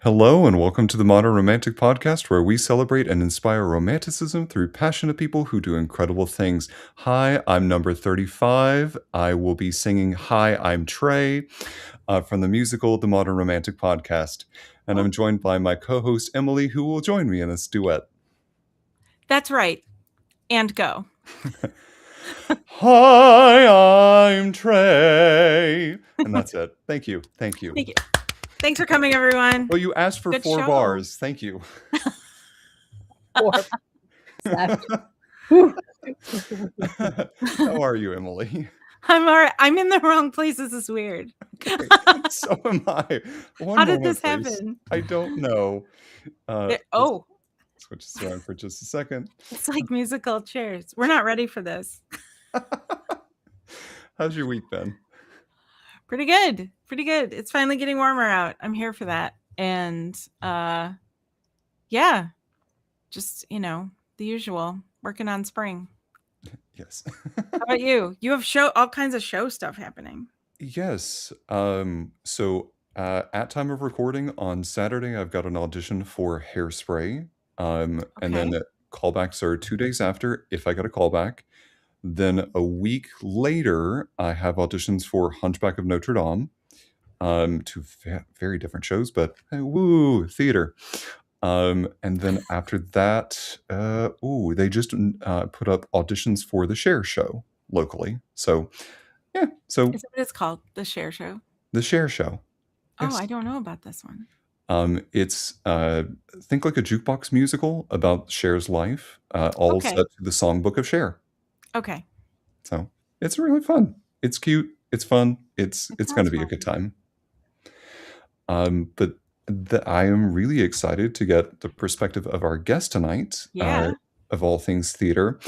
Hello, and welcome to the Modern Romantic Podcast, where we celebrate and inspire romanticism through passionate people who do incredible things. Hi, I'm number 35. I will be singing Hi, I'm Trey from the musical The Modern Romantic Podcast. And I'm joined by my co host, Emily, who will join me in this duet. That's right. And go. Hi, I'm Trey. And that's it. Thank you. Thank you. Thank you. Thanks for coming, everyone. Well, you asked for Good 4 show. bars. Thank you. 4 left. How are you, Emily? I'm all right. I'm in the wrong place. This is weird. Okay, so am I. How did this happen? I don't know. Switch this around for just a second. It's like musical chairs. We're not ready for this. How's your week been? Pretty good. Pretty good. It's finally getting warmer out. I'm here for that. And yeah, just, the usual, working on spring. Yes. How about you? You have all kinds of show stuff happening. Yes. So at time of recording on Saturday, I've got an audition for Hairspray. And then callbacks are 2 days after if I get a callback. Then a week later, I have auditions for Hunchback of Notre Dame. Two very different shows, but woo, theater. And then after that, they just put up auditions for the Cher show locally. So, yeah. So is that what it's called? The Cher show? The Cher show. Yes. Oh, I don't know about this one. It's think like a jukebox musical about Cher's life, all set to the songbook of Cher. Okay. So it's really fun. It's cute. It's fun. It's going to be a good time. But I am really excited to get the perspective of our guest tonight. Yeah. Of all things theater,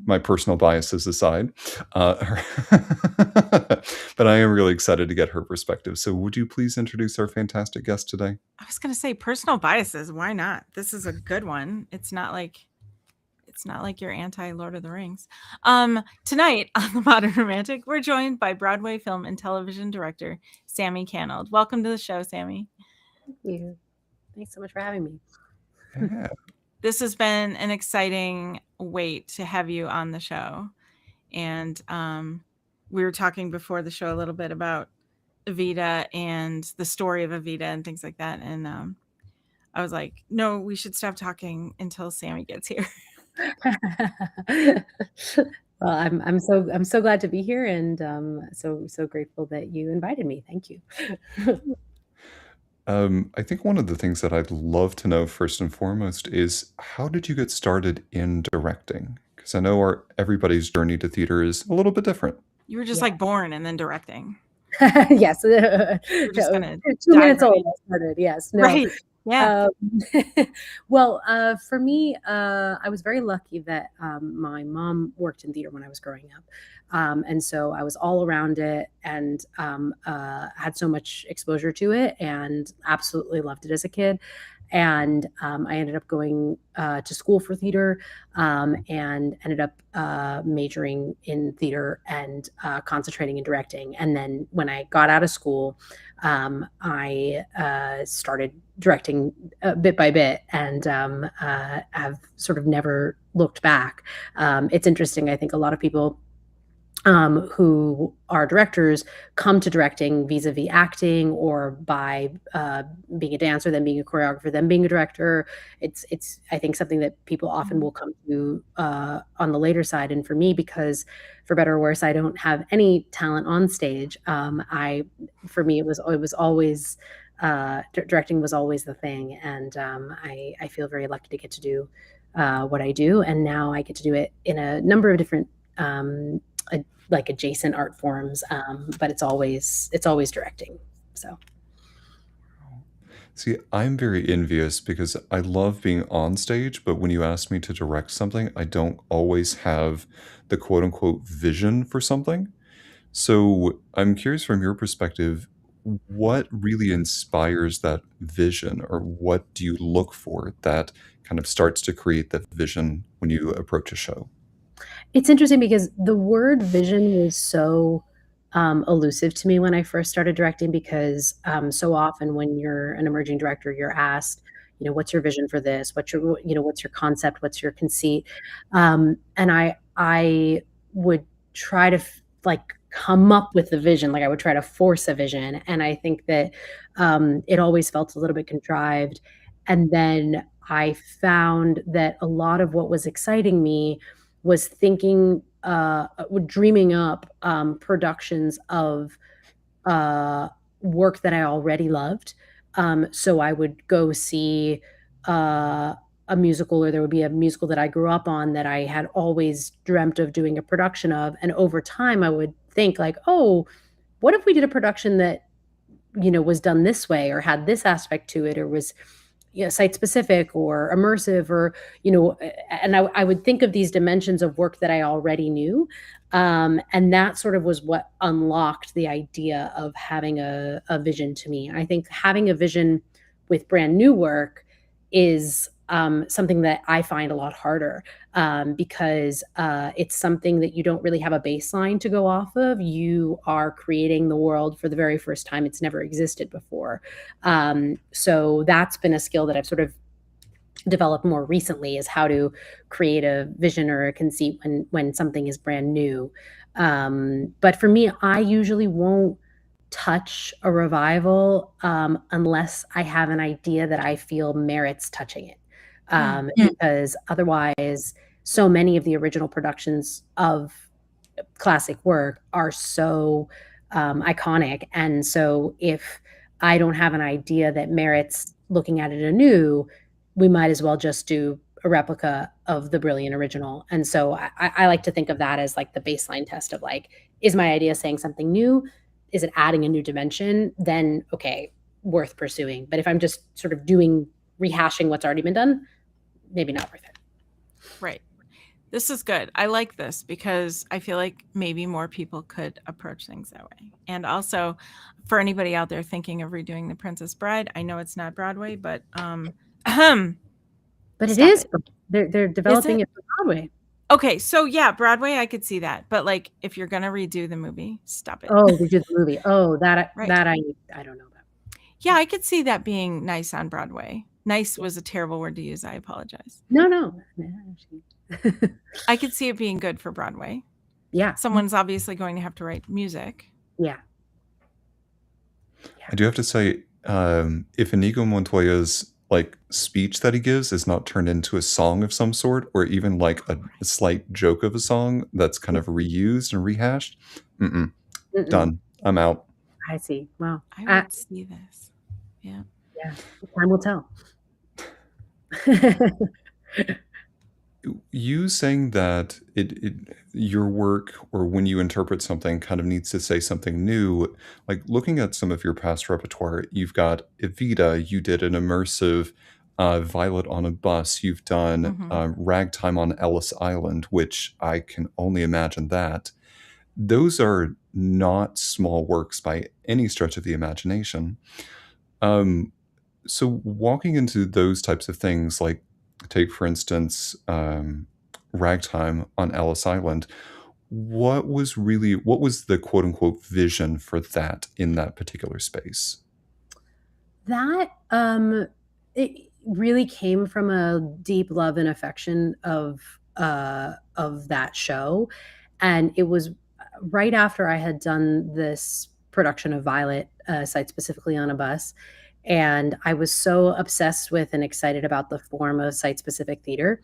my personal biases aside, but I am really excited to get her perspective. So would you please introduce our fantastic guest today? I was going to say personal biases. Why not? This is a good one. It's not like you're anti Lord of the Rings. Tonight on The Modern Romantic, we're joined by Broadway film and television director, Sammi Cannold. Welcome to the show, Sammi. Thank you. Thanks so much for having me. Yeah. This has been an exciting wait to have you on the show. And we were talking before the show a little bit about Evita and the story of Evita and things like that. And I was like, no, we should stop talking until Sammi gets here. Well, I'm so glad to be here, and so grateful that you invited me. Thank you. I think one of the things that I'd love to know first and foremost is how did you get started in directing? Because I know everybody's journey to theater is a little bit different. You were just like born and then directing. Yes. You're just gonna 2 minutes old I started. Yes. No. Right. Yeah. Well, for me, I was very lucky that my mom worked in theater when I was growing up. And so I was all around it and had so much exposure to it and absolutely loved it as a kid. And I ended up going to school for theater and ended up majoring in theater and concentrating in directing. And then when I got out of school, I started directing bit by bit and have sort of never looked back. It's interesting. I think a lot of people who are directors come to directing vis-a-vis acting or by being a dancer, then being a choreographer, then being a director. It's I think something that people often will come to on the later side. And for me, because for better or worse, I don't have any talent on stage. For me, it was always directing was always the thing. And I feel very lucky to get to do what I do. And now I get to do it in a number of different like adjacent art forms, but it's always directing. So see, I'm very envious because I love being on stage, but when you ask me to direct something, I don't always have the quote unquote vision for something. So I'm curious from your perspective, what really inspires that vision, or what do you look for that kind of starts to create that vision when you approach a show? It's interesting because the word vision was so elusive to me when I first started directing, because so often when you're an emerging director, you're asked, what's your vision for this? What's your concept? What's your conceit? And I would try to like come up with the vision, like I would try to force a vision, and I think that it always felt a little bit contrived. And then I found that a lot of what was exciting me was dreaming up productions of work that I already loved. So I would go see a musical, or there would be a musical that I grew up on that I had always dreamt of doing a production of. And over time, I would think like, oh, what if we did a production that was done this way, or had this aspect to it, or was site specific or immersive, or and I would think of these dimensions of work that I already knew, and that sort of was what unlocked the idea of having a vision to me. I think having a vision with brand new work is something that I find a lot harder, because it's something that you don't really have a baseline to go off of. You are creating the world for the very first time. It's never existed before. So that's been a skill that I've sort of developed more recently, is how to create a vision or a conceit when something is brand new. But for me, I usually won't touch a revival unless I have an idea that I feel merits touching it. Because otherwise, so many of the original productions of classic work are so iconic. And so if I don't have an idea that merits looking at it anew, we might as well just do a replica of the brilliant original. And so I like to think of that as like the baseline test of like, is my idea saying something new? Is it adding a new dimension? Then, okay, worth pursuing. But if I'm just sort of rehashing what's already been done, maybe not worth it. Right. This is good. I like this because I feel like maybe more people could approach things that way. And also, for anybody out there thinking of redoing The Princess Bride, I know it's not Broadway, but but it is. They're developing it for Broadway. Okay, so yeah, Broadway, I could see that. But like, if you're gonna redo the movie, stop it. Oh, redo the movie. Oh, that I don't know about. Yeah, I could see that being nice on Broadway. Nice was a terrible word to use. I apologize. No. I could see it being good for Broadway. Yeah. Someone's obviously going to have to write music. Yeah. I do have to say, if Inigo Montoya's like speech that he gives is not turned into a song of some sort, or even like a slight joke of a song that's kind of reused and rehashed, done. I'm out. I see. Wow. I would see this. Yeah. Yeah. Time will tell. You saying that your work, or when you interpret something, kind of needs to say something new. Like looking at some of your past repertoire, you've got Evita, you did an immersive Violet on a Bus, you've done Ragtime on Ellis Island, which I can only imagine that. Those are not small works by any stretch of the imagination. So walking into those types of things, like take for instance Ragtime on Ellis Island, what was the quote unquote vision for that in that particular space? That it really came from a deep love and affection of that show. And it was right after I had done this production of Violet, Site Specifically on a Bus. And I was so obsessed with and excited about the form of site-specific theater.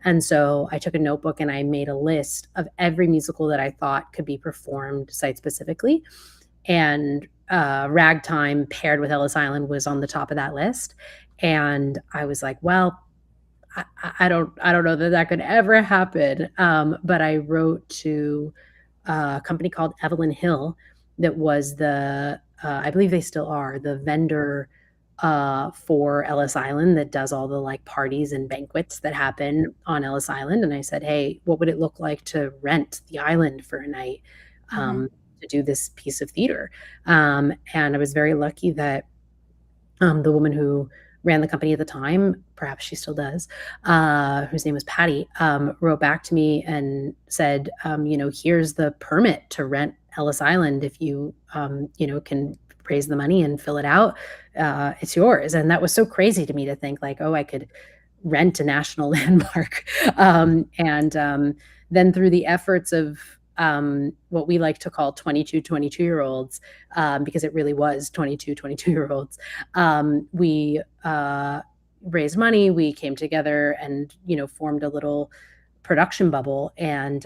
And so I took a notebook and I made a list of every musical that I thought could be performed site-specifically. And Ragtime paired with Ellis Island was on the top of that list. And I was like, well, I don't know that could ever happen. But I wrote to a company called Evelyn Hill that was I believe they still are, the vendor for Ellis Island that does all the like parties and banquets that happen on Ellis Island. And I said, hey, what would it look like to rent the island for a night to do this piece of theater? And I was very lucky that the woman who ran the company at the time, perhaps she still does, whose name was Patty, wrote back to me and said, here's the permit to rent Ellis Island, if you, can raise the money and fill it out, it's yours. And that was so crazy to me to think like, oh, I could rent a national landmark. Then through the efforts of what we like to call 22-year-olds, because it really was 22-year-olds, we raised money, we came together and, formed a little production bubble and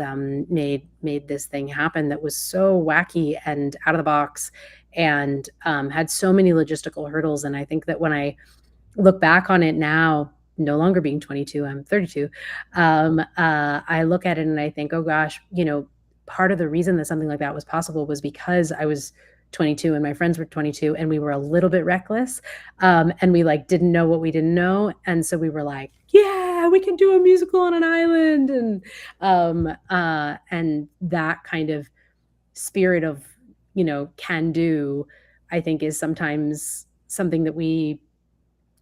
made this thing happen that was so wacky and out of the box and had so many logistical hurdles. And I think that when I look back on it now, no longer being 22, I'm 32, I look at it and I think, oh gosh, part of the reason that something like that was possible was because I was 22 and my friends were 22 and we were a little bit reckless, and we like didn't know what we didn't know, and so we were like, yeah, we can do a musical on an island. And that kind of spirit of can do, I think, is sometimes something that we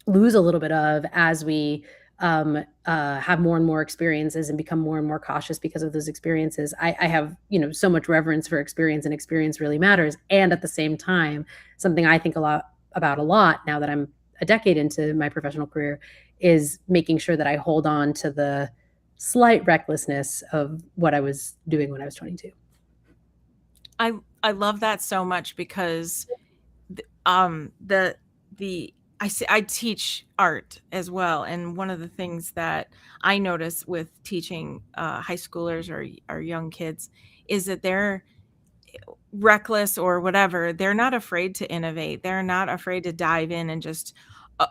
lose a little bit of as we have more and more experiences and become more and more cautious because of those experiences. I have, so much reverence for experience, and experience really matters. And at the same time, something I think about a lot now that I'm a decade into my professional career is making sure that I hold on to the slight recklessness of what I was doing when I was 22. I love that so much because I teach art as well, and one of the things that I notice with teaching high schoolers or young kids is that they're reckless or whatever. They're not afraid to innovate. They're not afraid to dive in and just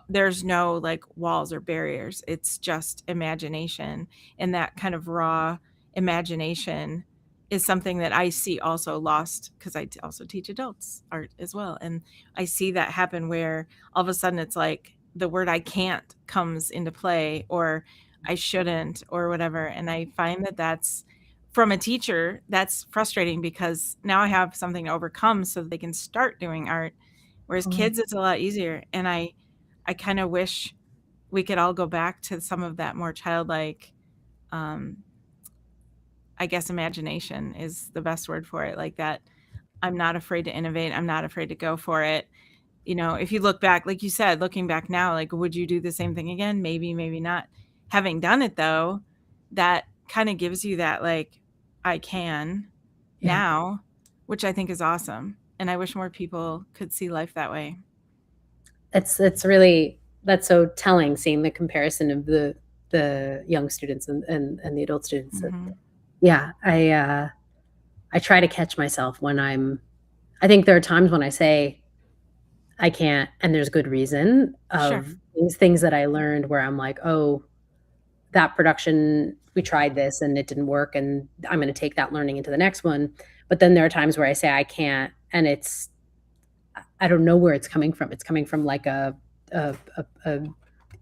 there's no like walls or barriers. It's just imagination, and that kind of raw imagination is something that I see also lost because I also teach adults art as well. And I see that happen where all of a sudden it's like the word I can't comes into play, or I shouldn't, or whatever. And I find that that's, from a teacher, that's frustrating because now I have something to overcome so that they can start doing art. Whereas kids, it's a lot easier. And I kind of wish we could all go back to some of that more childlike, I guess imagination is the best word for it. Like that, I'm not afraid to innovate. I'm not afraid to go for it. If you look back, like you said, looking back now, like, would you do the same thing again? Maybe, maybe not. Having done it though, that kind of gives you that, like, I can now, which I think is awesome. And I wish more people could see life that way. It's really, that's so telling, seeing the comparison of the young students and the adult students. Mm-hmm. Yeah, I try to catch myself when I think there are times when I say I can't, and there's good reason of these things that I learned where I'm like, oh, that production, we tried this and it didn't work, and I'm going to take that learning into the next one. But then there are times where I say I can't, and I don't know where it's coming from. It's coming from like a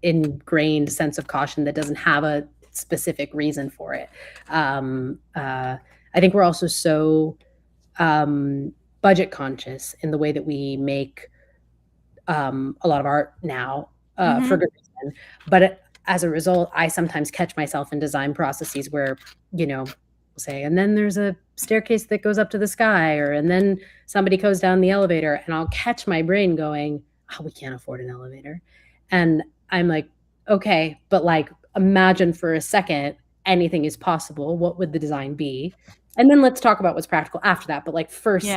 ingrained sense of caution that doesn't have a specific reason for it. I think we're also so budget conscious in the way that we make a lot of art now, for good reason. But as a result, I sometimes catch myself in design processes where, we'll say, and then there's a staircase that goes up to the sky, and then somebody goes down the elevator, and I'll catch my brain going, oh, we can't afford an elevator. And I'm like, okay, but like, imagine for a second anything is possible. What would the design be? And then let's talk about what's practical after that. But like first,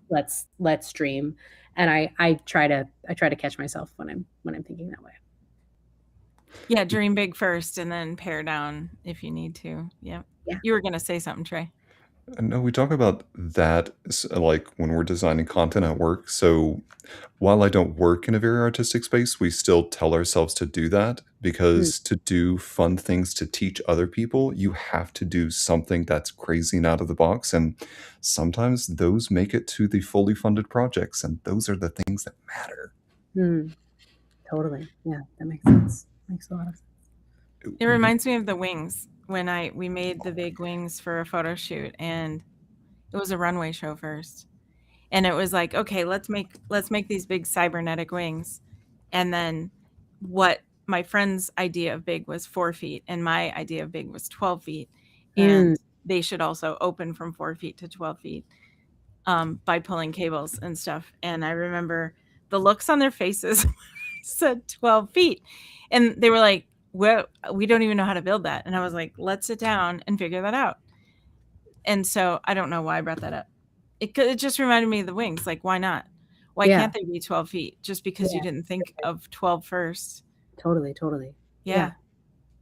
let's dream. And I try to catch myself when I'm thinking that way. Yeah, dream big first and then pare down if you need to. Yeah. You were going to say something, Trey. No, we talk about that like when we're designing content at work. So while I don't work in a very artistic space, we still tell ourselves to do that, because to do fun things to teach other people, you have to do something that's crazy and out of the box. And sometimes those make it to the fully funded projects, and those are the things that matter. Totally. Yeah, that makes sense. Makes a lot of sense. It reminds me of the wings. When we made the big wings for a photo shoot, and it was a runway show first. And it was like, okay, let's make these big cybernetic wings. And then what my friend's idea of big was 4 feet, and my idea of big was 12 feet. And they should also open from 4 feet to 12 feet. by pulling cables and stuff. And I remember the looks on their faces said 12 feet. And they were like, well, we don't even know how to build that. And I was like, let's sit down and figure that out. And so I don't know why I brought that up. It just reminded me of the wings. Like, why not? Why Yeah. can't they be 12 feet just because you didn't think of 12 first? Totally. Yeah.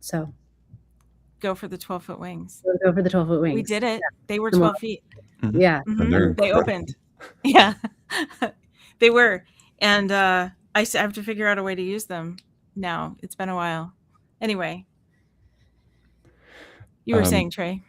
So Go for the 12-foot wings. go for the 12-foot wings. We did it. Yeah. They were 12 feet. Yeah. They opened. Yeah. They were. And I have to figure out a way to use them now. It's been a while. Anyway. You were saying, Trey.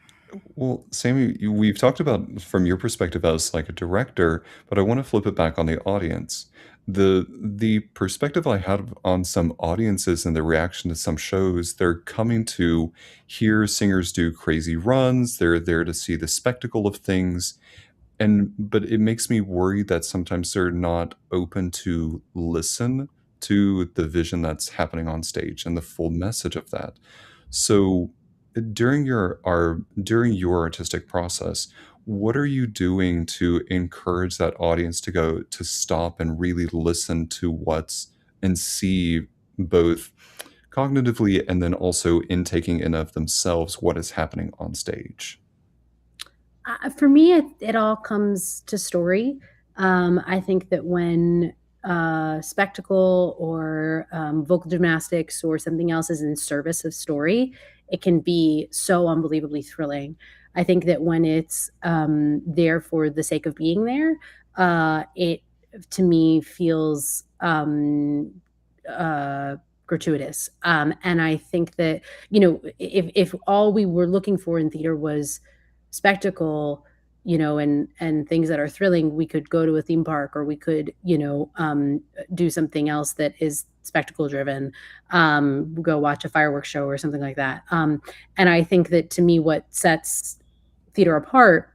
Well, Sammy, we've talked about from your perspective as like a director, but I want to flip it back on the audience. The perspective I have on some audiences and the reaction to some shows, they're coming to hear singers do crazy runs, they're there to see the spectacle of things, but it makes me worried that sometimes they're not open to listen to the vision that's happening on stage and the full message of that. So during your artistic process, what are you doing to encourage that audience to go to stop and really listen to what's and see both cognitively and then also intaking in of themselves what is happening on stage? For me, it all comes to story. I think that when spectacle or vocal gymnastics or something else is in service of story, it can be so unbelievably thrilling. I think that when it's there for the sake of being there, it to me feels gratuitous. And I think that, if all we were looking for in theater was spectacle, and things that are thrilling, we could go to a theme park, or we could, do something else that is spectacle driven, go watch a fireworks show or something like that. And I think that, to me, what sets theater apart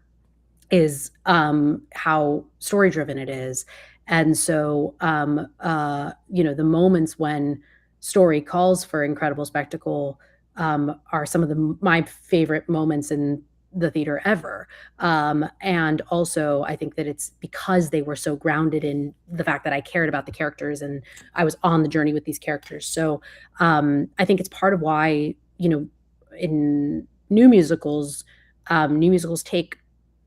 is how story driven it is. And so, the moments when story calls for incredible spectacle are some of my favorite moments in the theater ever. And also, I think that it's because they were so grounded in the fact that I cared about the characters and I was on the journey with these characters. So I think it's part of why, in new musicals take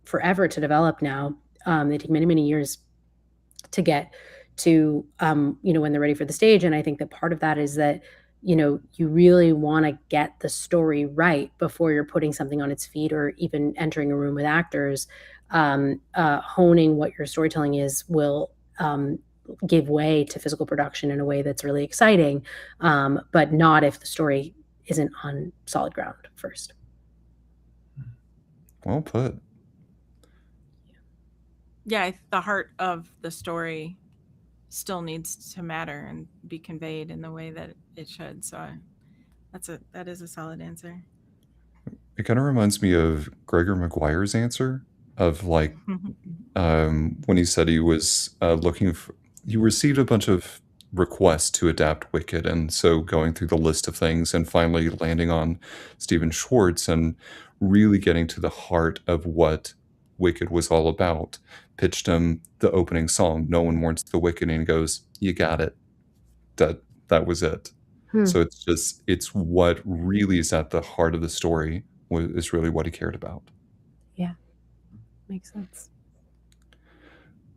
forever to develop now. They take many, many years to get to, when they're ready for the stage. And I think that part of that is that, you really want to get the story right before you're putting something on its feet or even entering a room with actors. Honing what your storytelling is will give way to physical production in a way that's really exciting, but not if the story isn't on solid ground first. Well put. Yeah, the heart of the story still needs to matter and be conveyed in the way that it should. So that is a solid answer. It kind of reminds me of Gregor Maguire's answer of like when he said he was he received a bunch of requests to adapt Wicked, and so going through the list of things and finally landing on Stephen Schwartz and really getting to the heart of what Wicked was all about. Pitched him the opening song, "No One Wants the Wicked," and he goes, "You got it." That was it. So it's what really is at the heart of the story is really what he cared about. Yeah, makes sense.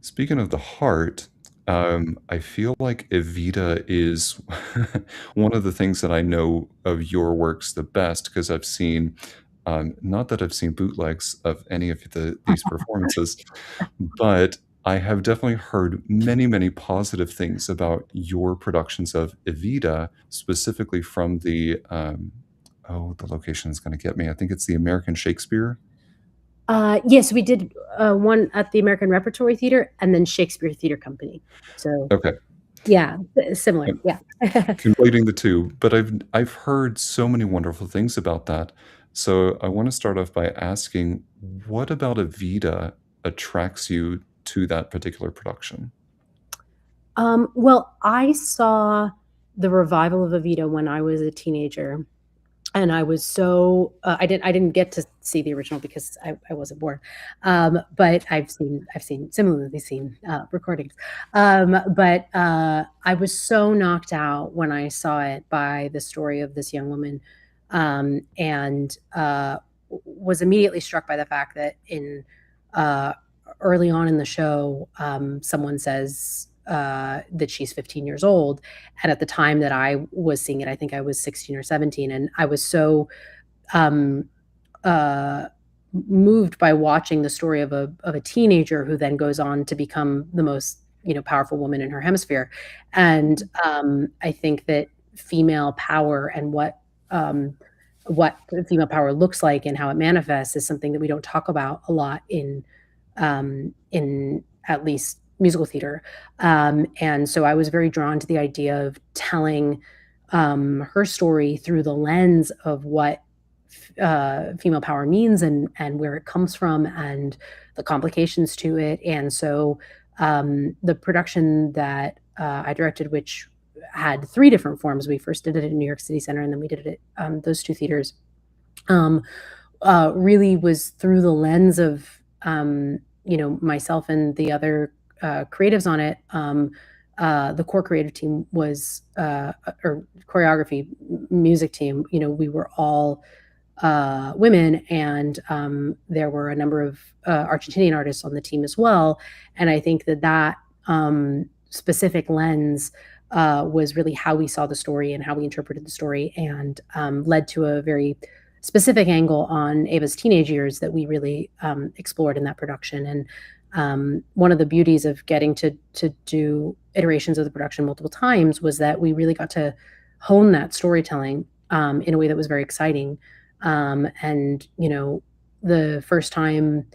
Speaking of the heart, I feel like Evita is one of the things that I know of your works the best because I've seen, not that I've seen bootlegs of any of these performances, but I have definitely heard many, many positive things about your productions of Evita, specifically from the location is going to get me. I think it's the American Shakespeare. Yes, we did one at the American Repertory Theater and then Shakespeare Theater Company. So Okay. Yeah, similar. Yeah. Conflating the two, but I've heard so many wonderful things about that. So I want to start off by asking, what about Evita attracts you to that particular production? Well, I saw the revival of Evita when I was a teenager. and I was so I didn't get to see the original because I wasn't born, but I've similarly seen recordings, but I was so knocked out when I saw it by the story of this young woman, and was immediately struck by the fact that in uh, early on in the show, someone says that she's 15 years old, and at the time that I was seeing it, I think I was 16 or 17, and I was so um, uh, moved by watching the story of a teenager who then goes on to become the most powerful woman in her hemisphere. And I think that female power and what female power looks like and how it manifests is something that we don't talk about a lot in at least musical theater. And so I was very drawn to the idea of telling her story through the lens of what female power means and where it comes from and the complications to it. And so the production that I directed, which had 3 different forms. We first did it at New York City Center, and then we did it at those 2 theaters. Really was through the lens of myself and the other creatives on it. The core creative team was or choreography music team. We were all women, and there were a number of Argentinian artists on the team as well. And I think that specific lens was really how we saw the story and how we interpreted the story, and led to a very specific angle on Ava's teenage years that we really explored in that production. And one of the beauties of getting to do iterations of the production multiple times was that we really got to hone that storytelling in a way that was very exciting. And the first time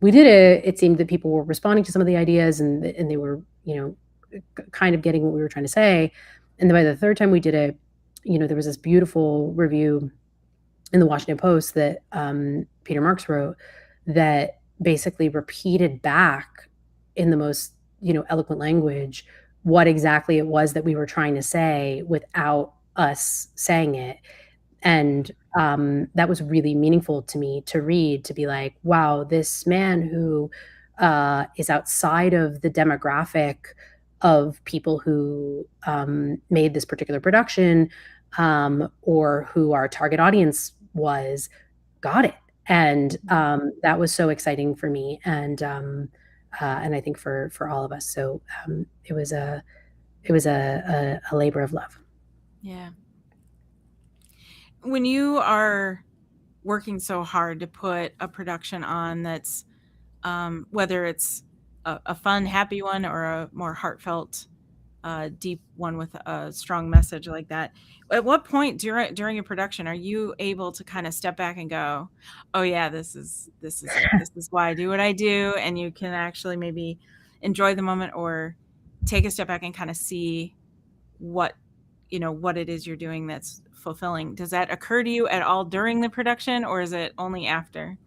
we did it, it seemed that people were responding to some of the ideas, and they were kind of getting what we were trying to say. And then by the third time we did it, there was this beautiful review in the Washington Post that Peter Marks wrote that basically repeated back in the most eloquent language what exactly it was that we were trying to say without us saying it. And that was really meaningful to me to read, to be like, wow, this man who is outside of the demographic of people who made this particular production, or who our target audience was, got it. And that was so exciting for me, and I think for all of us. So it was a labor of love. Yeah. When you are working so hard to put a production on that's whether it's a fun, happy one or a more heartfelt, deep one with a strong message like that, at what point during a production are you able to kind of step back and go, oh yeah, this is it. This is why I do what I do, and you can actually maybe enjoy the moment or take a step back and kind of see what it is you're doing that's fulfilling? Does that occur to you at all during the production, or is it only after?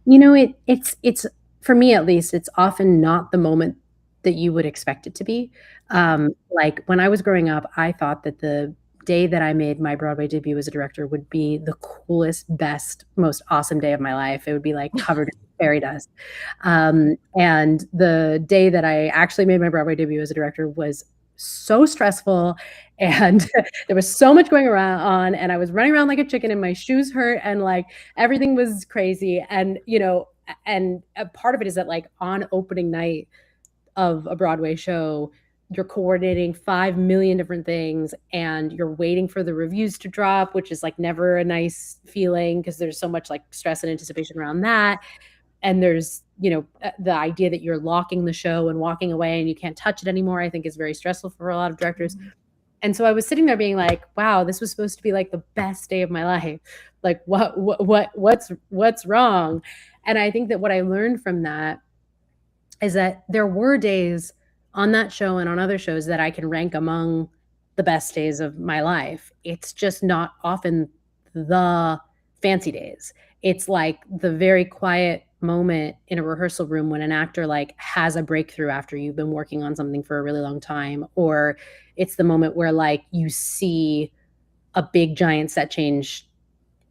It's for me, at least, it's often not the moment that you would expect it to be. Like when I was growing up, I thought that the day that I made my Broadway debut as a director would be the coolest, best, most awesome day of my life. It would be like covered in fairy dust. And the day that I actually made my Broadway debut as a director was so stressful, and there was so much going on, and I was running around like a chicken, and my shoes hurt, and like everything was crazy. And and a part of it is that, like, on opening night of a Broadway show, you're coordinating 5 million different things, and you're waiting for the reviews to drop, which is like never a nice feeling because there's so much like stress and anticipation around that. And there's the idea that you're locking the show and walking away and you can't touch it anymore, I think is very stressful for a lot of directors. Mm-hmm. And so I was sitting there being like, wow, this was supposed to be like the best day of my life. Like what's wrong? And I think that what I learned from that is that there were days on that show and on other shows that I can rank among the best days of my life. It's just not often the fancy days. It's like the very quiet moment in a rehearsal room when an actor like has a breakthrough after you've been working on something for a really long time, or it's the moment where like you see a big giant set change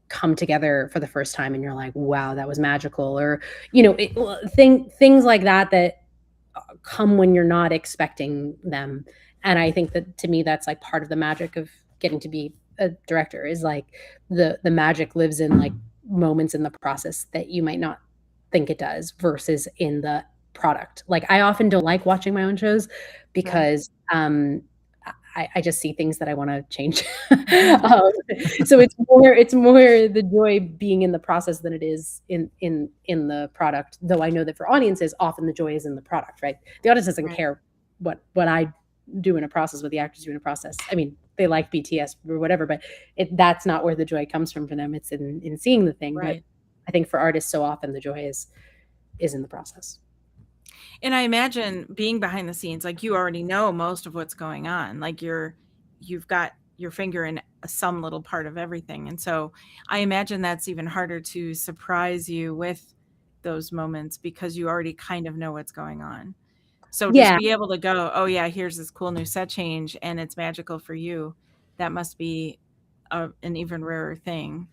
come together for the first time and you're like, wow, that was magical, or things like that come when you're not expecting them. And I think that, to me, that's like part of the magic of getting to be a director, is like the magic lives in like moments in the process that you might not think it does versus in the product. Like, I often don't like watching my own shows because I just see things that I want to change. So it's more the joy being in the process than it is in the product. Though I know that for audiences, often the joy is in the product, right? The audience doesn't care what I do in a process, what the actors do in a process. I mean, they like BTS or whatever, but that's not where the joy comes from for them. It's in seeing the thing. But I think for artists, so often the joy is in the process. And I imagine being behind the scenes, like, you already know most of what's going on. Like, you've got your finger in some little part of everything. And so I imagine that's even harder to surprise you with those moments because you already kind of know what's going on. So just be able to go, oh yeah, here's this cool new set change and it's magical for you. That must be an even rarer thing.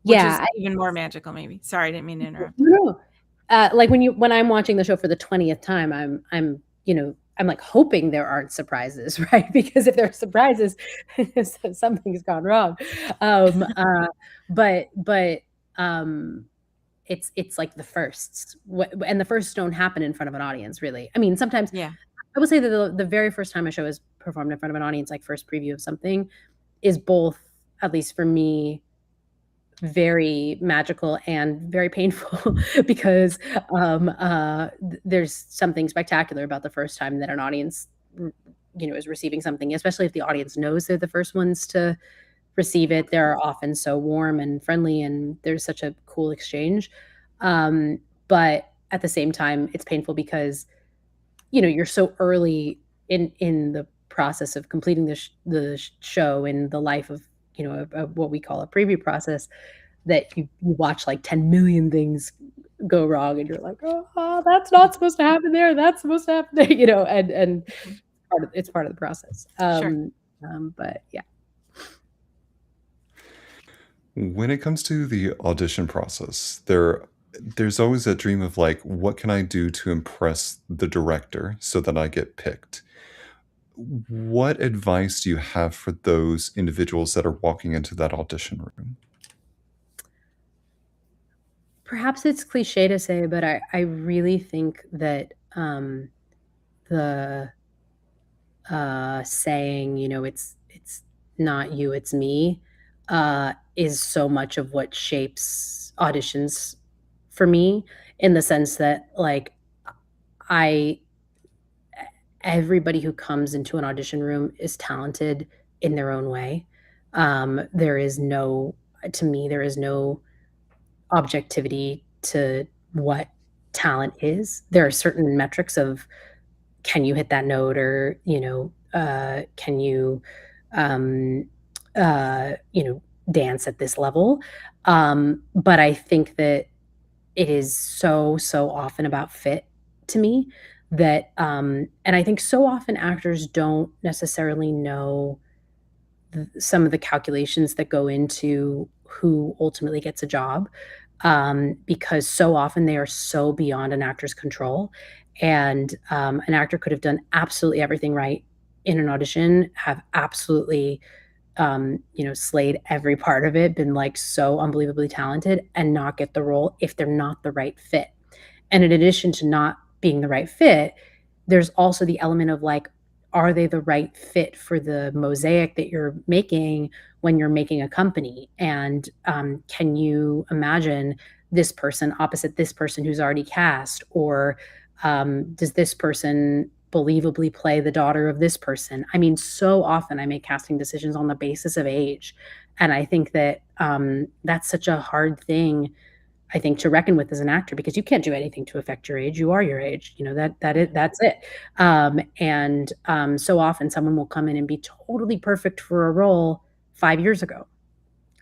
Which is even more magical, maybe. Sorry, I didn't mean to interrupt. No. Like when I'm watching the show for the 20th time, I'm like hoping there aren't surprises, right? Because if there are surprises, something's gone wrong. But it's like the firsts, and the firsts don't happen in front of an audience, really. I mean, sometimes, I would say that the very first time a show is performed in front of an audience, like first preview of something, is both, at least for me, very magical and very painful because there's something spectacular about the first time that an audience is receiving something, especially if the audience knows they're the first ones to receive it. They're often so warm and friendly, and there's such a cool exchange. But at the same time, it's painful because you're so early in the process of completing the show in the life of what we call a preview process, that you watch like 10 million things go wrong and you're like, oh, that's not supposed to happen there, that's supposed to happen there, and it's part of the process. But yeah. When it comes to the audition process, there's always a dream of like, what can I do to impress the director so that I get picked? What advice do you have for those individuals that are walking into that audition room? Perhaps it's cliche to say, but I really think that the saying, it's not you, it's me, is so much of what shapes auditions for me, in the sense that, like, everybody who comes into an audition room is talented in their own way. To me, there is no objectivity to what talent is. There are certain metrics of, can you hit that note, or can you dance at this level. But I think that it is so often about fit to me, that and I think so often actors don't necessarily know some of the calculations that go into who ultimately gets a job, because so often they are so beyond an actor's control. And an actor could have done absolutely everything right in an audition, have absolutely slayed every part of it, been like so unbelievably talented, and not get the role if they're not the right fit. And in addition to not being the right fit, there's also the element of like, are they the right fit for the mosaic that you're making when you're making a company? And can you imagine this person opposite this person who's already cast? Or does this person believably play the daughter of this person? I mean, so often I make casting decisions on the basis of age. And I think that that's such a hard thing, I think, to reckon with as an actor, because you can't do anything to affect your age. You are your age, that's it. And so often someone will come in and be totally perfect for a role 5 years ago,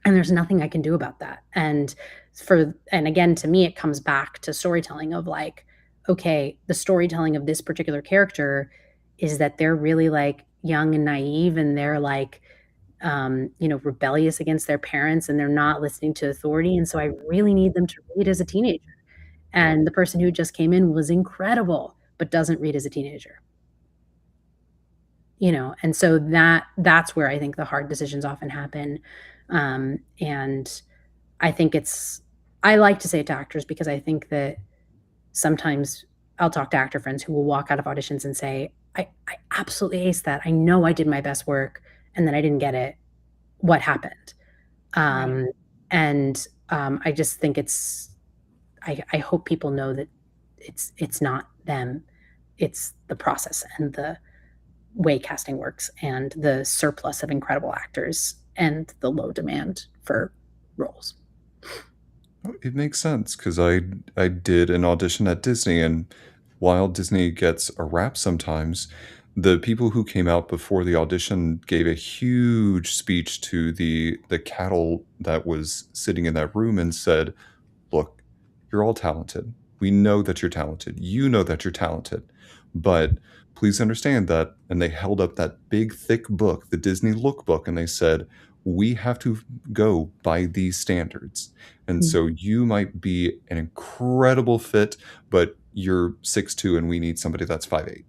and there's nothing I can do about that. And again, to me, it comes back to storytelling of like, okay, the storytelling of this particular character is that they're really like young and naive, and they're like rebellious against their parents and they're not listening to authority. And so I really need them to read as a teenager. And the person who just came in was incredible, but doesn't read as a teenager. And so that's where I think the hard decisions often happen. And I think I like to say it to actors because I think that sometimes I'll talk to actor friends who will walk out of auditions and say, I absolutely aced that. I know I did my best work and then I didn't get it. What happened? Right. And I just think I hope people know that it's not them. It's the process and the way casting works and the surplus of incredible actors and the low demand for roles. It makes sense because I did an audition at Disney, and while Disney gets a rap sometimes, the people who came out before the audition gave a huge speech to the cattle that was sitting in that room and said, "Look, you're all talented. We know that you're talented. You know that you're talented. But please understand that." And they held up that big, thick book, the Disney Lookbook, and they said, "We have to go by these standards. And Mm. so you might be an incredible fit, but you're 6'2", and we need somebody that's 5'8".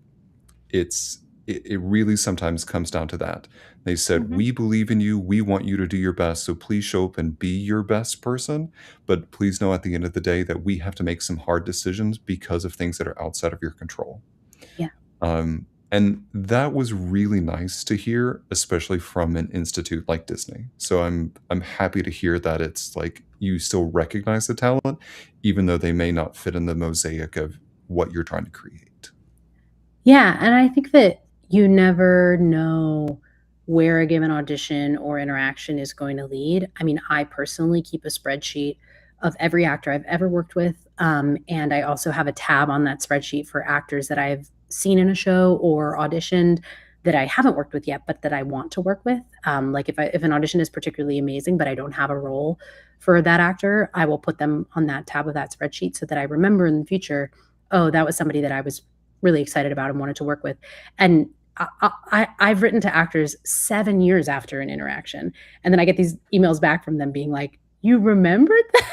It really sometimes comes down to that. They said, Mhm. "We believe in you. We want you to do your best. So please show up and be your best person. But please know at the end of the day that we have to make some hard decisions because of things that are outside of your control." Yeah. And that was really nice to hear, especially from an institute like Disney. So I'm happy to hear that it's like you still recognize the talent, even though they may not fit in the mosaic of what you're trying to create. Yeah, and I think that you never know where a given audition or interaction is going to lead. I mean, I personally keep a spreadsheet of every actor I've ever worked with, and I also have a tab on that spreadsheet for actors that I've seen in a show or auditioned that I haven't worked with yet, but that I want to work with. Like if an audition is particularly amazing, but I don't have a role for that actor, I will put them on that tab of that spreadsheet so that I remember in the future, oh, that was somebody that I was really excited about and wanted to work with. And I've written to actors 7 years after an interaction, and then I get these emails back from them being like, "You remembered that?"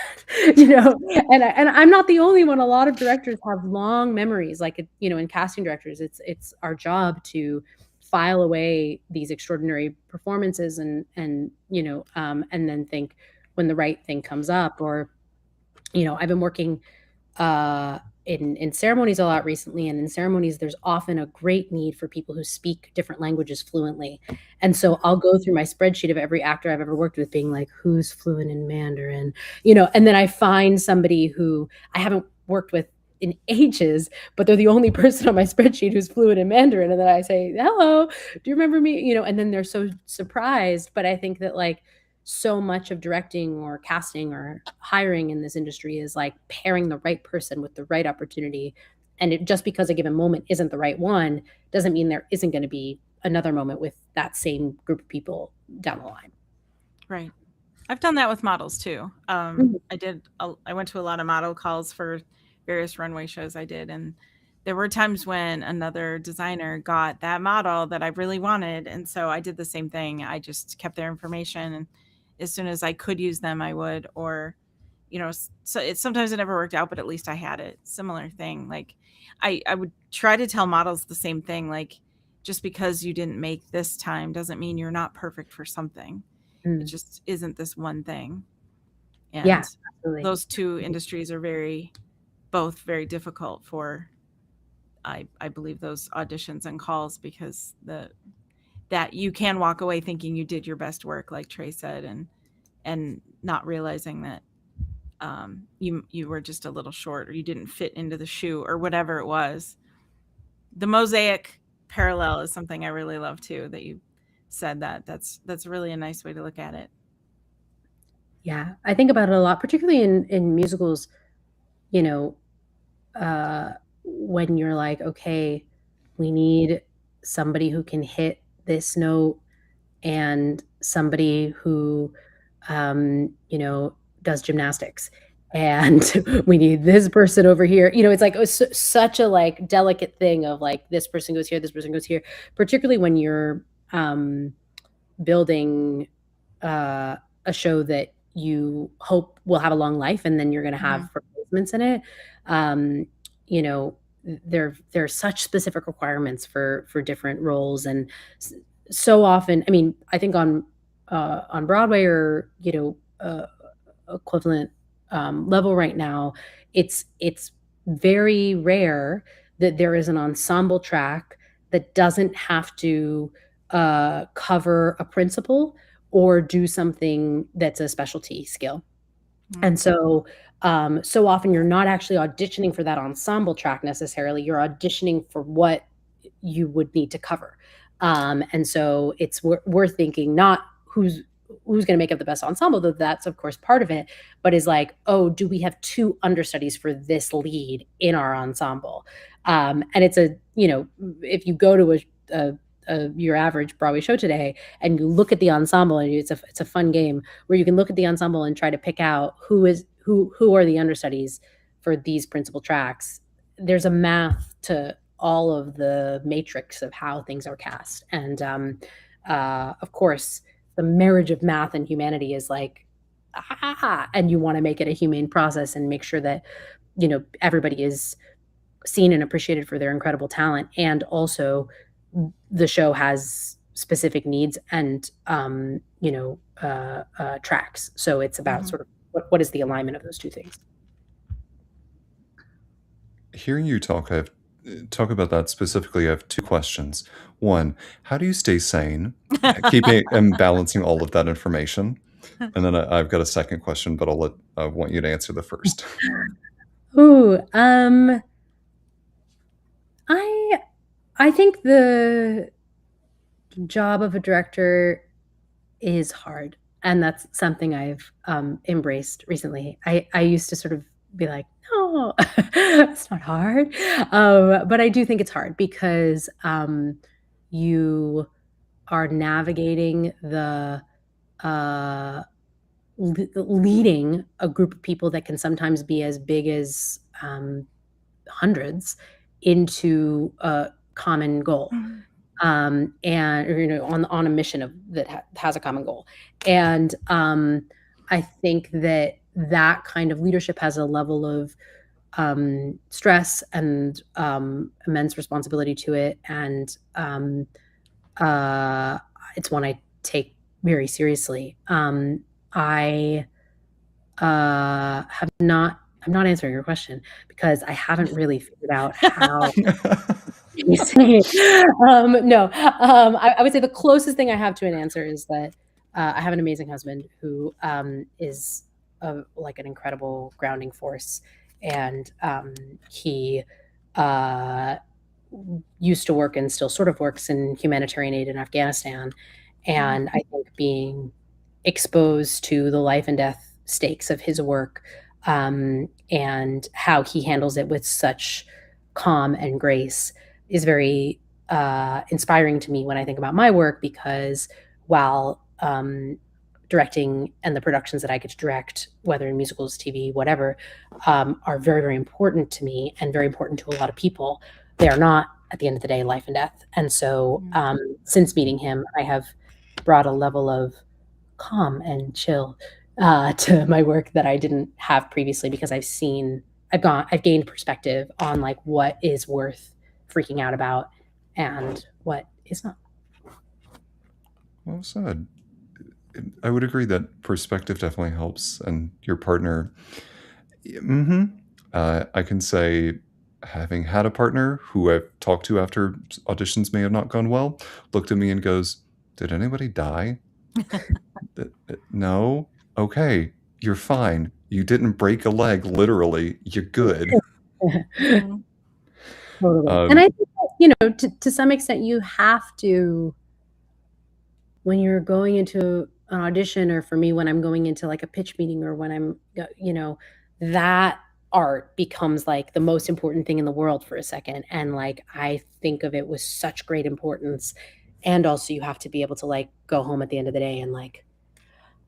And I'm not the only one. A lot of directors have long memories, like, in casting directors, it's our job to file away these extraordinary performances and then think when the right thing comes up. Or, I've been working in ceremonies a lot recently, and in ceremonies there's often a great need for people who speak different languages fluently. And so I'll go through my spreadsheet of every actor I've ever worked with being like, who's fluent in Mandarin, and then I find somebody who I haven't worked with in ages, but they're the only person on my spreadsheet who's fluent in Mandarin. And then I say, hello, do you remember me? And then they're so surprised. But I think that, like, so much of directing or casting or hiring in this industry is like pairing the right person with the right opportunity. And just because a given moment isn't the right one doesn't mean there isn't going to be another moment with that same group of people down the line. Right. I've done that with models too. I went to a lot of model calls for various runway shows I did, and there were times when another designer got that model that I really wanted, and so I did the same thing. I just kept their information, and as soon as I could use them, I would. Or, so sometimes it never worked out, but at least I had it. Similar thing. Like, I would try to tell models the same thing. Like, just because you didn't make this time doesn't mean you're not perfect for something. It just isn't this one thing. And Yeah, absolutely. those two industries are both very difficult for, I believe, those auditions and calls, because that you can walk away thinking you did your best work, like Trey said, and not realizing that you were just a little short, or you didn't fit into the shoe, or whatever it was. The mosaic parallel is something I really love too, that you said. That's really a nice way to look at it. Yeah, I think about it a lot, particularly in musicals, you know, when you're like, okay, we need somebody who can hit this note and somebody who, does gymnastics. And we need this person over here. It's like such a like delicate thing of like this person goes here, this person goes here, particularly when you're building a show that you hope will have a long life, and then you're going to have replacements in it. You know, there are such specific requirements for different roles, and so often, I mean, I think on Broadway, or equivalent level right now, it's very rare that there is an ensemble track that doesn't have to cover a principle or do something that's a specialty skill. And so so often you're not actually auditioning for that ensemble track necessarily. You're auditioning for what you would need to cover. And so it's we're thinking not who's going to make up the best ensemble, though that's of course part of it, but is like, oh, do we have two understudies for this lead in our ensemble? And it's if you go to your average Broadway show today and you look at the ensemble, and it's a fun game where you can look at the ensemble and try to pick out who are the understudies for these principal tracks. There's a math to all of the matrix of how things are cast. And of course, the marriage of math and humanity is like, and you want to make it a humane process and make sure that, everybody is seen and appreciated for their incredible talent. And also the show has specific needs and, tracks. So it's about sort of what is the alignment of those two things. Hearing you talk about that specifically, I have two questions. One, how do you stay sane, keeping and balancing all of that information? And then I've got a second question, but I want you to answer the first. Ooh, I think the job of a director is hard, and that's something I've embraced recently. I used to sort of be like, no, it's not hard, but I do think it's hard because you are navigating the leading a group of people that can sometimes be as big as hundreds into a common goal. And on a mission that has a common goal. And I think that kind of leadership has a level of stress and immense responsibility to it. And it's one I take very seriously. I'm not answering your question because I haven't really figured out how. No, I would say the closest thing I have to an answer is that I have an amazing husband who is like an incredible grounding force, and he used to work and still sort of works in humanitarian aid in Afghanistan. And I think being exposed to the life and death stakes of his work and how he handles it with such calm and grace is very inspiring to me when I think about my work, because while directing and the productions that I get to direct, whether in musicals, TV, whatever, are very, very important to me and very important to a lot of people, they are not, at the end of the day, life and death. And so since meeting him, I have brought a level of calm and chill to my work that I didn't have previously, because I've gained perspective on like what is worth freaking out about and what is not. Well said. I would agree that perspective definitely helps, and your partner. I can say, having had a partner who I've talked to after auditions may have not gone well, looked at me and goes, "Did anybody die?" No. Okay, you're fine. You didn't break a leg, literally. You're good. Totally. And I think that, to some extent, you have to, when you're going into an audition, or for me, when I'm going into like a pitch meeting, or when I'm, that art becomes like the most important thing in the world for a second. And like, I think of it with such great importance. And also you have to be able to like go home at the end of the day and like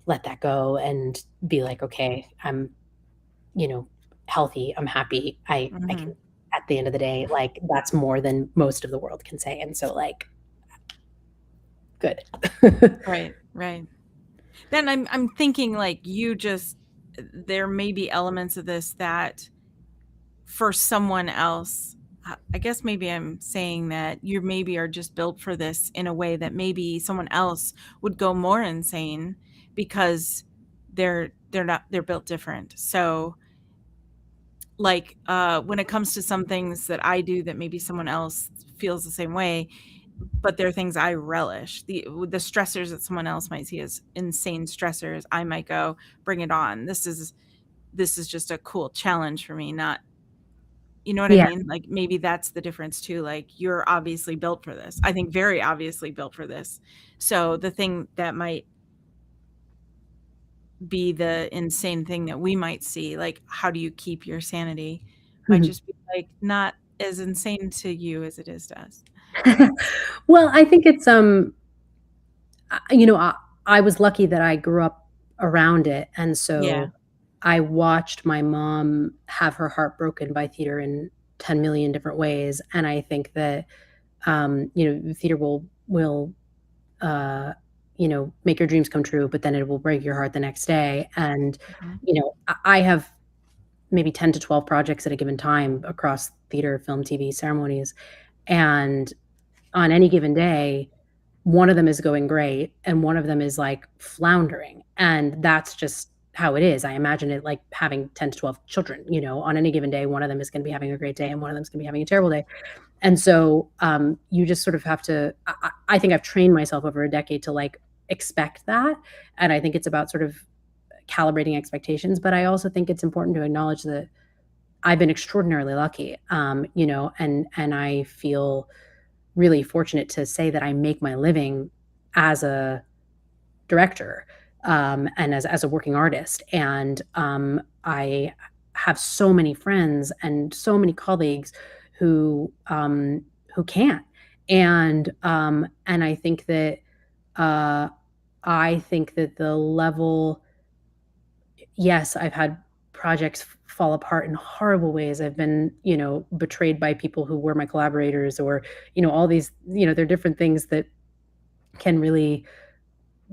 let that go and be like, okay, I'm, healthy. I'm happy. I can, at the end of the day, like that's more than most of the world can say. And so like, good. Right. Then I'm thinking like there may be elements of this that for someone else, I guess maybe I'm saying that you maybe are just built for this in a way that maybe someone else would go more insane because they're built different. So like when it comes to some things that I do that maybe someone else feels the same way, but they're things I relish. The stressors that someone else might see as insane stressors, I might go, bring it on. This is just a cool challenge for me, not, you know what I Yeah. mean? Like maybe that's the difference too. Like you're obviously built for this. I think very obviously built for this. So the thing that might be the insane thing that we might see, like how do you keep your sanity, might just be like not as insane to you as it is to us. Well, I think it's you know, I was lucky that I grew up around it, and Yeah. so I watched my mom have her heart broken by theater in 10 million different ways, and I think that you know, theater will uh, you know, make your dreams come true, but then it will break your heart the next day. And Mhm. you know, I have maybe 10 to 12 projects at a given time across theater, film, TV, ceremonies, and on any given day, one of them is going great and one of them is like floundering. And that's just how it is. I imagine it like having 10 to 12 children, you know, on any given day, one of them is going to be having a great day and one of them is going to be having a terrible day. And so you just sort of have to, I think I've trained myself over a decade to like expect that. And I think it's about sort of calibrating expectations. But I also think it's important to acknowledge that I've been extraordinarily lucky, you know, and I feel really fortunate to say that I make my living as a director and as a working artist. And I have so many friends and so many colleagues who can't. And uh, I think that the level, yes, I've had projects fall apart in horrible ways. I've been, you know, betrayed by people who were my collaborators, or, you know, all these, you know, there are different things that can really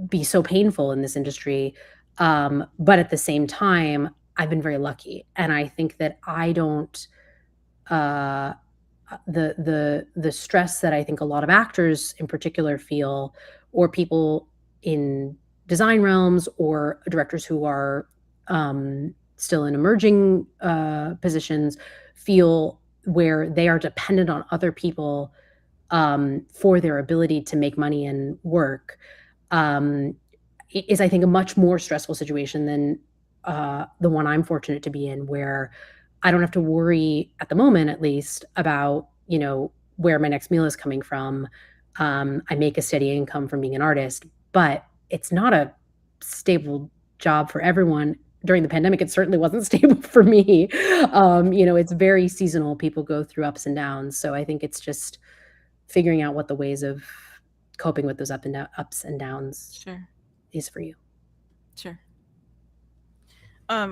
be so painful in this industry. But at the same time, I've been very lucky. And I think that I don't, uh, the stress that I think a lot of actors in particular feel, or people in design realms, or directors who are still in emerging positions feel, where they are dependent on other people for their ability to make money and work, um, is, I think, a much more stressful situation than the one I'm fortunate to be in, where I don't have to worry, at the moment at least, about, you know, where my next meal is coming from. I make a steady income from being an artist, but it's not a stable job for everyone. During the pandemic, it certainly wasn't stable for me. You know, it's very seasonal. People go through ups and downs. So I think it's just figuring out what the ways of coping with those ups and downs Sure. is for you. Sure.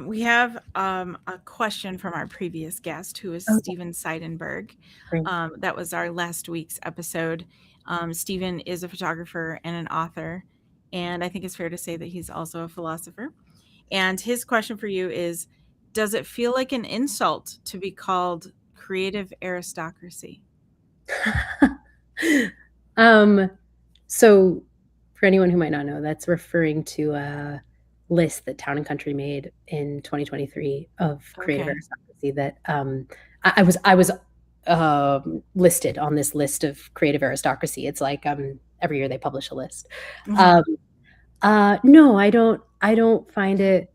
We have a question from our previous guest, who is Steven Seidenberg. That was our last week's episode. Steven is a photographer and an author, and I think it's fair to say that he's also a philosopher. And his question for you is, does it feel like an insult to be called creative aristocracy? So for anyone who might not know, that's referring to a list that Town and Country made in 2023 of creative aristocracy, that I was listed on this list of creative aristocracy. It's like every year they publish a list. No, I don't find it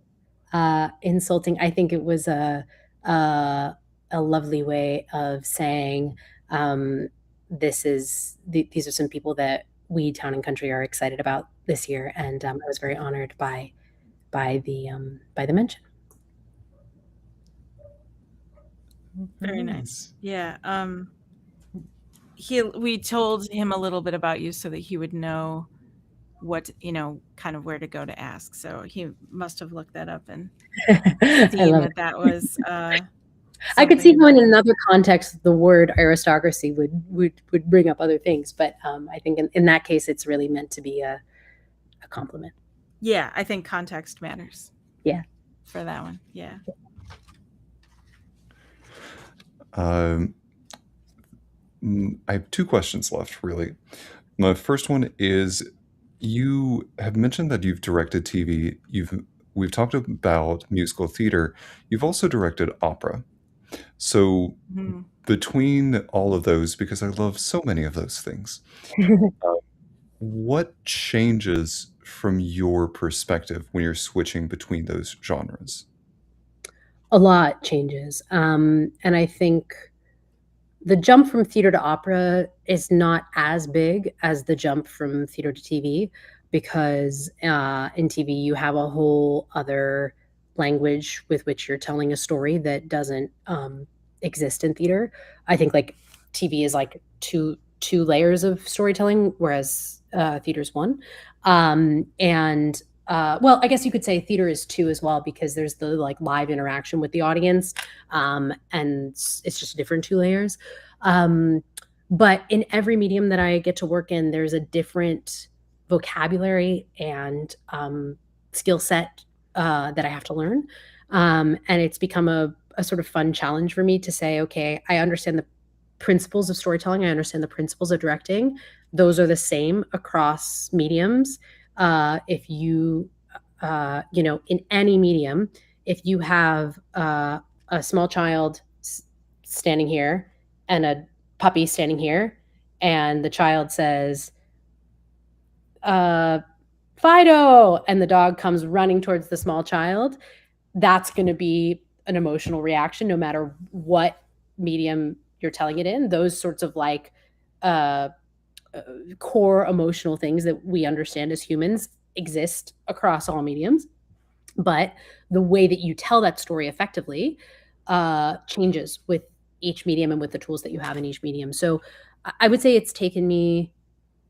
insulting. I think it was a lovely way of saying these are some people that we, Town and Country, are excited about this year, and I was very honored by the mention. Very nice. Yeah. We told him a little bit about you so that he would know what, you know, kind of where to go to ask. So he must have looked that up and seen that was I could something see how in about it. another context the word aristocracy would bring up other things, but I think in that case it's really meant to be a compliment. Yeah, I think context matters Yeah. for that one. Yeah. Um, I have two questions left, really. My first one is you have mentioned that you've directed TV. We've talked about musical theater. You've also directed opera. So Mhm. between all of those, because I love so many of those things, uh, what changes from your perspective when you're switching between those genres? A lot changes. And I think the jump from theater to opera is not as big as the jump from theater to TV because in TV you have a whole other language with which you're telling a story that doesn't exist in theater. I think like TV is like two layers of storytelling, whereas theater's one. And well, I guess you could say theater is two as well because there's the like live interaction with the audience, and it's just different two layers. Um, but in every medium that I get to work in, there's a different vocabulary and skill set that I have to learn. And it's become a sort of fun challenge for me to say, okay, I understand the principles of storytelling, I understand the principles of directing. Those are the same across mediums. If you, in any medium, if you have a small child standing here and a puppy standing here, and the child says, uh, Fido, and the dog comes running towards the small child, that's going to be an emotional reaction no matter what medium you're telling it in. Those sorts of like uh, core emotional things that we understand as humans exist across all mediums. But the way that you tell that story effectively changes with each medium and with the tools that you have in each medium. So I would say it's taken me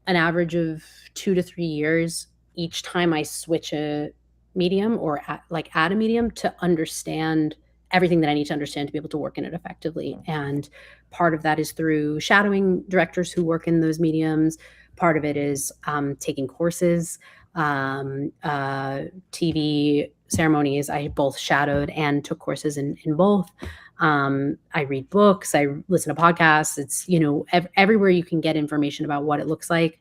an average of 2 to 3 years each time I switch a medium or add a medium to understand everything that I need to understand to be able to work in it effectively. And part of that is through shadowing directors who work in those mediums. Part of it is taking courses, TV ceremonies. I both shadowed and took courses in both. I read books, I listen to podcasts. It's, everywhere you can get information about what it looks like.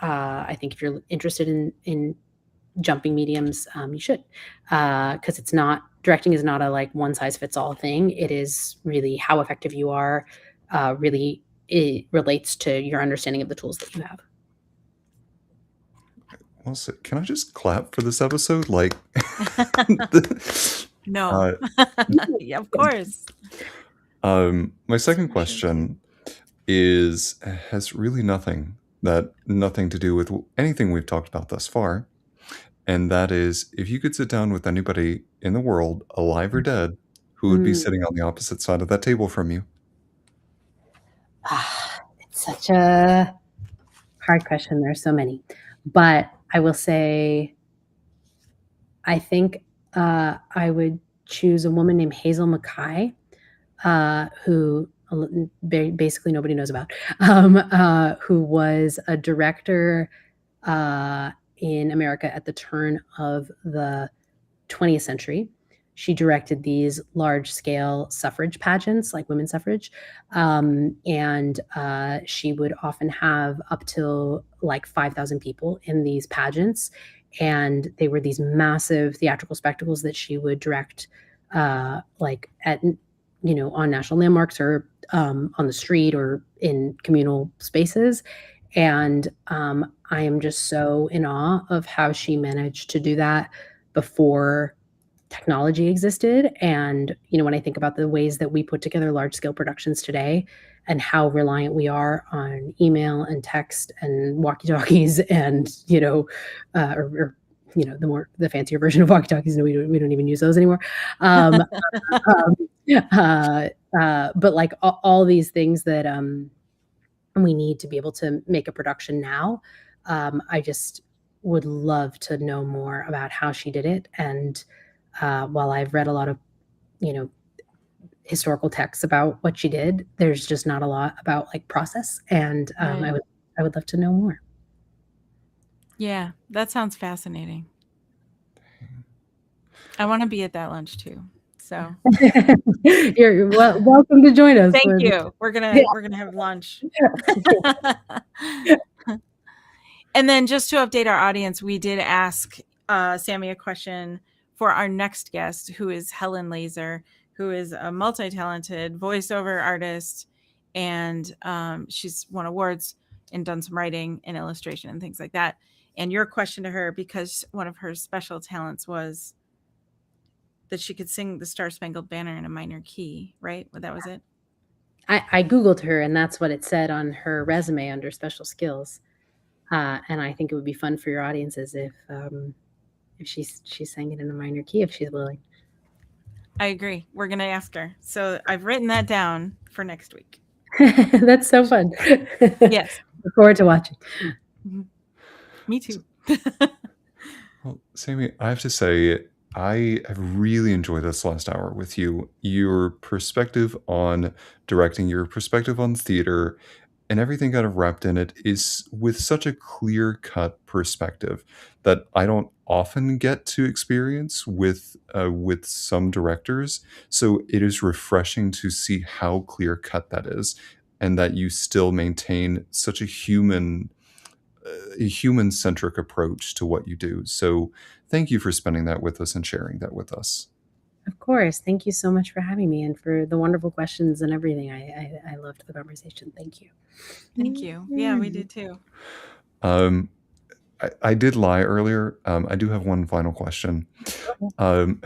I think if you're interested in jumping mediums, you should, because it's not directing is not a like one size fits all thing. It is really how effective you are. Really, it relates to your understanding of the tools that you have. Well, so can I just clap for this episode? Like, No. uh, Yeah, of course. my second For sure. question has really nothing to do with anything we've talked about thus far, and that is if you could sit down with anybody in the world, alive or dead, who would be Mm. sitting on the opposite side of that table from you? It's such a hard question. There's so many, but I will say, I think I would choose a woman named Hazel Mackay, who basically nobody knows about, who was a director in America at the turn of the 20th century. She directed these large scale suffrage pageants, like women's suffrage. And she would often have up to like 5,000 people in these pageants. And they were these massive theatrical spectacles that she would direct, like at, on national landmarks or on the street or in communal spaces. And I am just so in awe of how she managed to do that before technology existed. And, when I think about the ways that we put together large scale productions today and how reliant we are on email and text and walkie talkies and, the fancier version of walkie talkies, and we don't even use those anymore. Um, but like all these things that we need to be able to make a production now. I just would love to know more about how she did it. And while I've read a lot of, you know, historical texts about what she did. There's just not a lot about like process, and Right. I would love to know more. Yeah, that sounds fascinating. I want to be at that lunch too. So You're welcome to join us. thank you. We're gonna have lunch. And then just to update our audience, we did ask Sammi a question for our next guest, who is Helen Laser, who is a multi-talented voiceover artist, and she's won awards and done some writing and illustration and things like that. And your question to her, because one of her special talents was that she could sing the Star Spangled Banner in a minor key, right? That was it? I Googled her, and that's what it said on her resume under special skills. And I think it would be fun for your audiences if she sang it in a minor key, if she's willing. I agree. We're going to ask her. So I've written that down for next week. That's so fun. Yes. Look forward to watching. Me too. Well, Sammi, I have to say, I have really enjoyed this last hour with you. Your perspective on directing, your perspective on theater, and everything kind of wrapped in it is with such a clear-cut perspective that I don't often get to experience with some directors. So it is refreshing to see how clear-cut that is, and that you still maintain such a human-centric approach to what you do. So thank you for spending that with us and sharing that with us. Of course. Thank you so much for having me and for the wonderful questions and everything. I loved the conversation. Thank you. Thank you. Yeah, we did too. I did lie earlier. I do have one final question. Are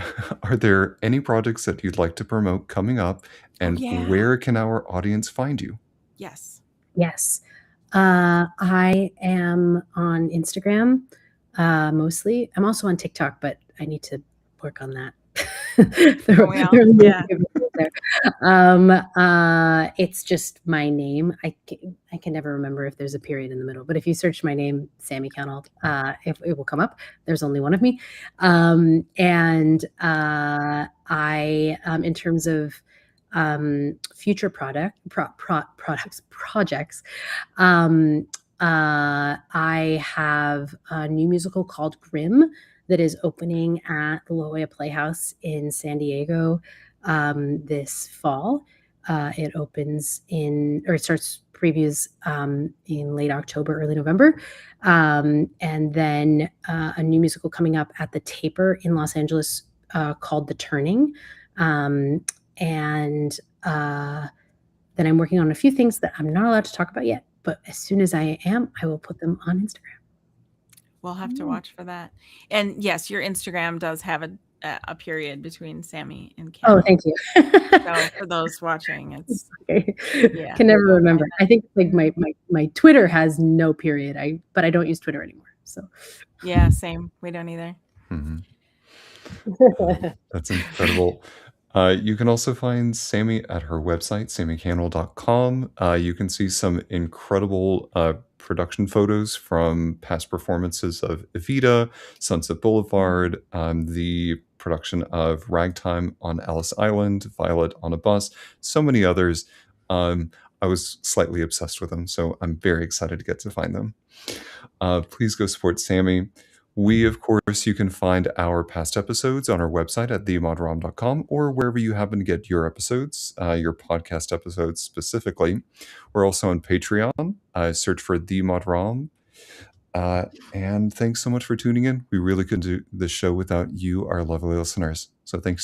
there any projects that you'd like to promote coming up, and where can our audience find you? Yes. Yes. I am on Instagram mostly. I'm also on TikTok, but I need to work on that. It's just my name. I can never remember if there's a period in the middle, but if you search my name, Sammi Cannold, it will come up. There's only one of me. And I, in terms of future projects, I have a new musical called Grimm that is opening at the La Jolla Playhouse in San Diego this fall. It starts previews in late October, early November. And then a new musical coming up at the Taper in Los Angeles called The Turning. And then I'm working on a few things that I'm not allowed to talk about yet, but as soon as I am, I will put them on Instagram. We'll have to watch for that. And yes, your Instagram does have a period between Sammi and Cannold. Oh, thank you. So for those watching, it's okay. Can never remember. I think like my Twitter has no period. But I don't use Twitter anymore. So yeah, same. We don't either. That's incredible. You can also find Sammi at her website, sammicannold.com. You can see some incredible production photos from past performances of Evita, Sunset Boulevard, the production of Ragtime on Ellis Island, Violet on a Bus, so many others. I was slightly obsessed with them, so I'm very excited to get to find them. Please go support Sammi. We, of course, you can find our past episodes on our website at themodrom.com or wherever you happen to get your episodes, your podcast episodes specifically. We're also on Patreon. Search for The Modrom. And thanks so much for tuning in. We really couldn't do the show without you, our lovely listeners. So thanks